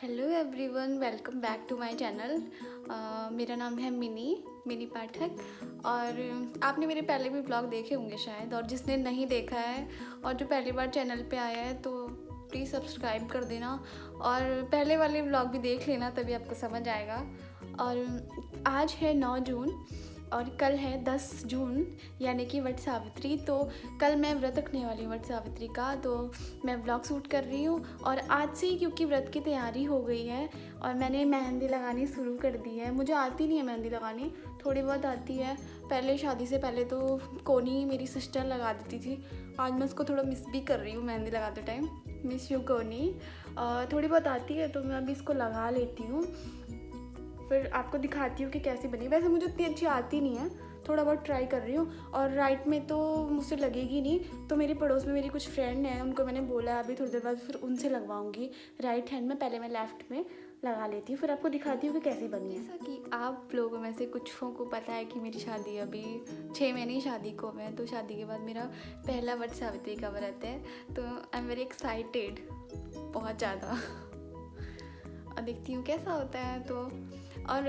Hello everyone, welcome back to my channel. मेरा नाम है मिनी पाठक और आपने मेरे पहले भी ब्लॉग देखे होंगे शायद। और जिसने नहीं देखा है और जो पहली बार चैनल पे आया है तो प्लीज़ सब्सक्राइब कर देना और पहले वाले ब्लॉग भी देख लेना, तभी आपको समझ आएगा। और आज है 9 जून और कल है 10 जून यानी कि वट सावित्री। तो कल मैं व्रत रखने वाली हूँ वट सावित्री का, तो मैं ब्लॉग शूट कर रही हूँ। और आज से ही क्योंकि व्रत की तैयारी हो गई है और मैंने मेहंदी लगानी शुरू कर दी है। मुझे आती नहीं है मेहंदी लगानी, थोड़ी बहुत आती है। पहले शादी से पहले तो कोनी मेरी सिस्टर लगा देती थी, आज मैं उसको थोड़ा मिस भी कर रही हूँ मेहंदी लगाते टाइम। मिस यू कोनी। थोड़ी बहुत आती है तो मैं अभी इसको लगा लेती हूँ, फिर आपको दिखाती हूँ कि कैसी बनी। वैसे मुझे इतनी अच्छी आती नहीं है, थोड़ा बहुत ट्राई कर रही हूँ। और राइट में तो मुझसे लगेगी नहीं, तो मेरी पड़ोस में मेरी कुछ फ्रेंड हैं, उनको मैंने बोला अभी थोड़ी देर बाद फिर उनसे लगवाऊंगी राइट हैंड में। पहले मैं लेफ़्ट में लगा लेती हूँ, फिर आपको दिखाती हूँ कि कैसी बनी है। जैसा कि आप लोगों में से कुछों को पता है कि मेरी शादी अभी 6 महीने ही शादी को है, तो शादी के बाद मेरा पहला वट सावित्री का व्रत है। तो आई एम वेरी एक्साइटेड, बहुत ज़्यादा। और देखती हूँ कैसा होता है। तो और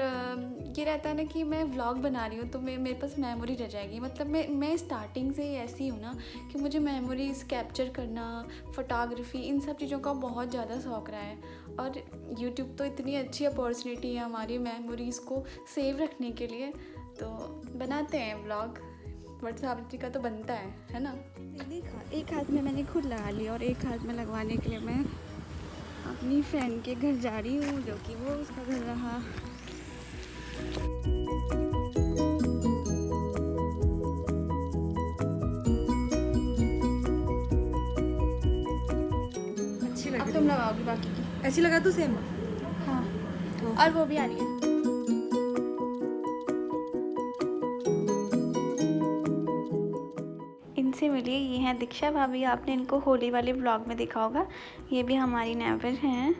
ये रहता है ना कि मैं व्लॉग बना रही हूँ तो मेरे पास मेमोरी रह जाएगी। मतलब मैं स्टार्टिंग से ही ऐसी हूँ ना कि मुझे मेमोरीज़ कैप्चर करना, फोटोग्राफी, इन सब चीज़ों का बहुत ज़्यादा शौक़ रहा है। और यूट्यूब तो इतनी अच्छी अपॉर्चुनिटी है हमारी मेमोरीज़ को सेव रखने के लिए, तो बनाते हैं व्लॉग। वट सावित्री का तो बनता है ना। देखा, एक हाथ में मैंने खुद लगा लिया और एक हाथ में लगवाने के लिए मैं अपनी फ्रेंड के घर जा रही हूँ, जो कि वो उसका घर रहा। अच्छी लग अब रही तुम है। लगाओगी बाकी की। ऐसी लगा तो सेम। हाँ, और वो भी आ रही है। इनसे मिलिए, ये हैं दीक्षा भाभी। आपने इनको होली वाले व्लॉग में देखा होगा। ये भी हमारी नेबर हैं,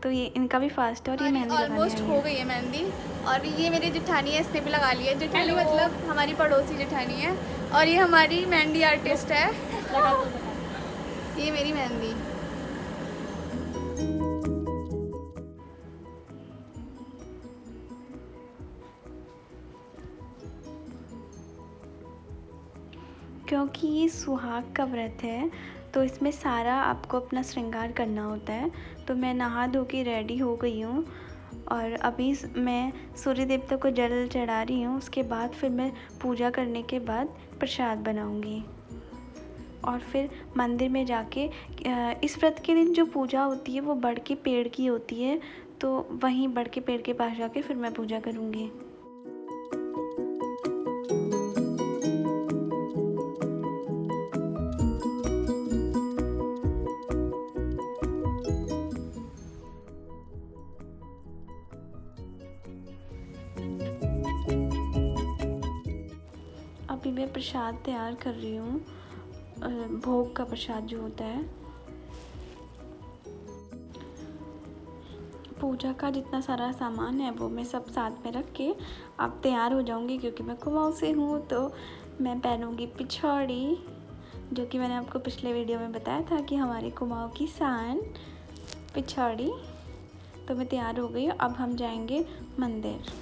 तो ये इनका भी फास्ट है और ये मेहंदी लगाने ऑलमोस्ट हो गई है मेहंदी। और ये मेरी जेठानी है, इसने भी लगा लिया। जेठानी मतलब हमारी पड़ोसी जेठानी है और ये हमारी मेहंदी आर्टिस्ट है। ये मेरी मेहंदी। क्योंकि ये सुहाग का व्रत है तो इसमें सारा आपको अपना श्रृंगार करना होता है। तो मैं नहा धो के रेडी हो गई हूँ और अभी मैं सूर्य देवता को जल चढ़ा रही हूँ। उसके बाद फिर मैं पूजा करने के बाद प्रसाद बनाऊँगी और फिर मंदिर में जाके इस व्रत के दिन जो पूजा होती है वो बड़ के पेड़ की होती है, तो वहीं बड़ के पेड़ के पास जाके फिर मैं पूजा करूँगी। अभी मैं प्रसाद तैयार कर रही हूँ, भोग का प्रसाद जो होता है। पूजा का जितना सारा सामान है वो मैं सब साथ में रख के अब तैयार हो जाऊँगी, क्योंकि मैं कुमाऊँ से हूँ। तो मैं पहनूँगी पिछौड़ी, जो कि मैंने आपको पिछले वीडियो में बताया था कि हमारे कुमाऊँ की शान पिछौड़ी। तो मैं तैयार हो गई, अब हम जाएंगे मंदिर।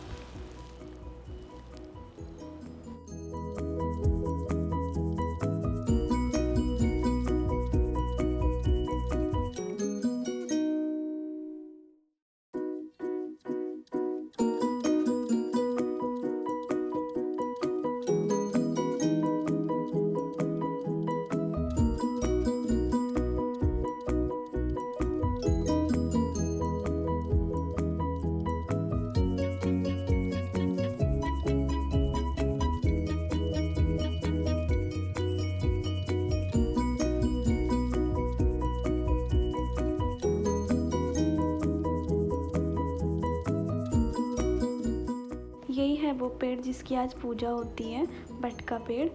यही है वो पेड़ जिसकी आज पूजा होती है, बट का पेड़।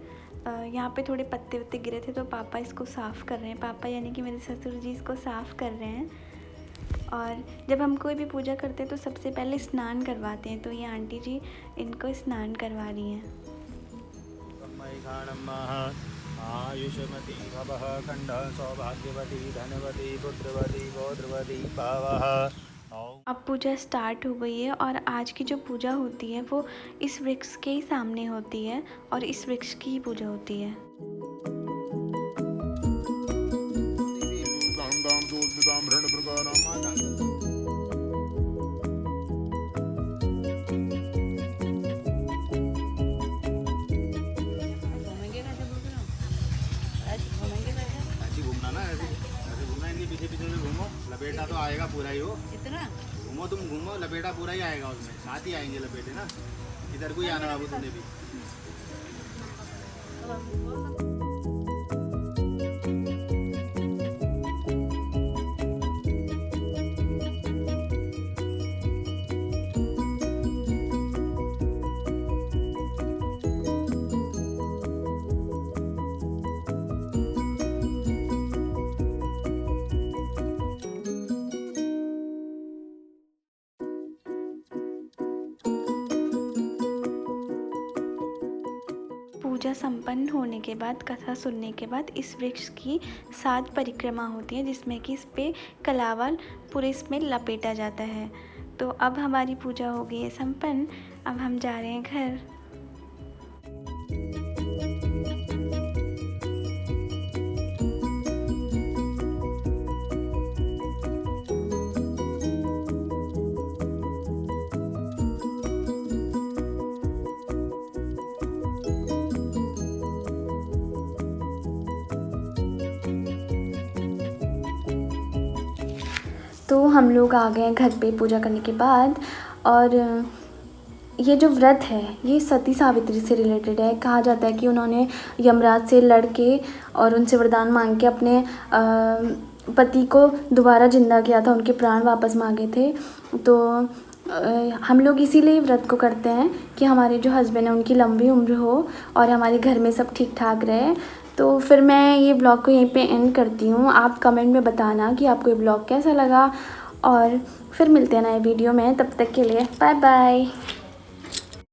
यहाँ पे थोड़े पत्ते वत्ते गिरे थे तो पापा इसको साफ़ कर रहे हैं। पापा यानी कि मेरे ससुर जी इसको साफ़ कर रहे हैं। और जब हम कोई भी पूजा करते हैं तो सबसे पहले स्नान करवाते हैं, तो ये आंटी जी इनको स्नान करवा रही हैं। आयुष्मती भवः खण्ड सौभाग्यवती धनवती पुत्रवती पौत्रवती भावः। अब पूजा स्टार्ट हो गई है और आज की जो पूजा होती है वो इस वृक्ष के ही सामने होती है और इस वृक्ष की ही पूजा होती है। घूमना ना ऐसे ऐसे घूमना, इनके पीछे पीछे से घूमो, लपेटा तो आएगा पूरा ही वो। इतना घूमो, तुम घूमो, लपेटा पूरा ही आएगा उसमें, साथ ही आएंगे लपेटे ना। इधर को ही आना बाबू तुमने भी। पूजा संपन्न होने के बाद, कथा सुनने के बाद इस वृक्ष की 7 परिक्रमा होती है जिसमें कि इस पे कलावा पूरे इसमें लपेटा जाता है। तो अब हमारी पूजा हो गई है संपन्न। अब हम जा रहे हैं घर। तो हम लोग आ गए हैं घर पे पूजा करने के बाद। और ये जो व्रत है ये सती सावित्री से रिलेटेड है। कहा जाता है कि उन्होंने यमराज से लड़ के और उनसे वरदान मांग के अपने पति को दोबारा ज़िंदा किया था, उनके प्राण वापस मांगे थे। तो हम लोग इसीलिए व्रत को करते हैं कि हमारे जो हस्बैंड हैं उनकी लंबी उम्र हो और हमारे घर में सब ठीक ठाक रहे। तो फिर मैं ये ब्लॉग को यहीं पे एंड करती हूँ। आप कमेंट में बताना कि आपको ये ब्लॉग कैसा लगा और फिर मिलते हैं नए वीडियो में। तब तक के लिए बाय बाय।